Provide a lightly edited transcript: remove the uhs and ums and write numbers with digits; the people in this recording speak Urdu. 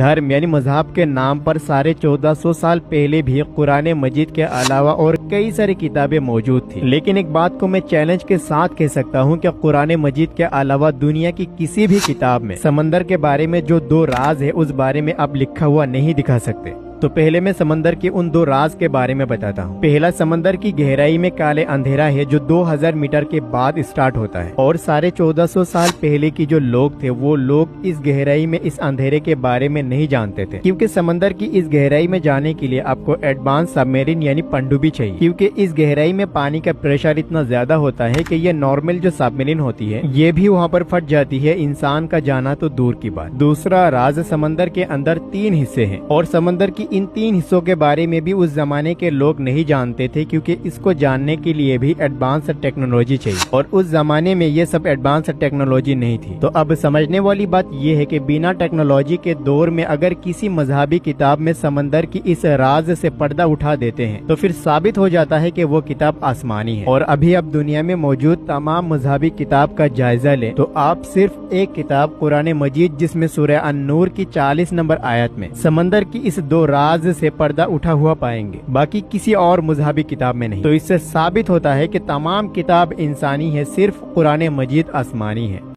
دھرم یعنی مذہب کے نام پر 1450 سال پہلے بھی قرآن مجید کے علاوہ اور کئی ساری کتابیں موجود تھی، لیکن ایک بات کو میں چیلنج کے ساتھ کہہ سکتا ہوں کہ قرآن مجید کے علاوہ دنیا کی کسی بھی کتاب میں سمندر کے بارے میں جو 2 راز ہے اس بارے میں آپ لکھا ہوا نہیں دکھا سکتے۔ تو پہلے میں سمندر کے ان 2 راز کے بارے میں بتاتا ہوں۔ پہلا، سمندر کی گہرائی میں کالے اندھیرا ہے جو 2000 میٹر کے بعد اسٹارٹ ہوتا ہے، اور 1450 سال پہلے کی جو لوگ تھے وہ لوگ اس گہرائی میں اس اندھیرے کے بارے میں نہیں جانتے تھے، کیونکہ سمندر کی اس گہرائی میں جانے کے لیے آپ کو ایڈوانس سب میرین یعنی پنڈوبی چاہیے، کیونکہ اس گہرائی میں پانی کا پریشر اتنا زیادہ ہوتا ہے کہ یہ نارمل جو سب میرین ہوتی ہے یہ بھی وہاں پر پھٹ جاتی ہے، انسان کا جانا تو دور کی بات۔ دوسرا راز، سمندر کے اندر 3 حصے ہیں، اور سمندر کی ان 3 حصوں کے بارے میں بھی اس زمانے کے لوگ نہیں جانتے تھے، کیونکہ اس کو جاننے کے لیے بھی ایڈوانس ٹیکنالوجی چاہیے، اور اس زمانے میں یہ سب ایڈوانس ٹیکنالوجی نہیں تھی۔ تو اب سمجھنے والی بات یہ ہے کہ بنا ٹیکنالوجی کے دور میں اگر کسی مذہبی کتاب میں سمندر کی اس راز سے پردہ اٹھا دیتے ہیں تو پھر ثابت ہو جاتا ہے کہ وہ کتاب آسمانی ہے۔ اور ابھی اب دنیا میں موجود تمام مذہبی کتاب کا جائزہ لیں تو آپ صرف ایک کتاب قرآن مجید جس میں سورہ النور کی 40 نمبر آیت میں سمندر کی اس 2 راز سے پردہ اٹھا ہوا پائیں گے، باقی کسی اور مذہبی کتاب میں نہیں۔ تو اس سے ثابت ہوتا ہے کہ تمام کتاب انسانی ہے، صرف قرآن مجید آسمانی ہے۔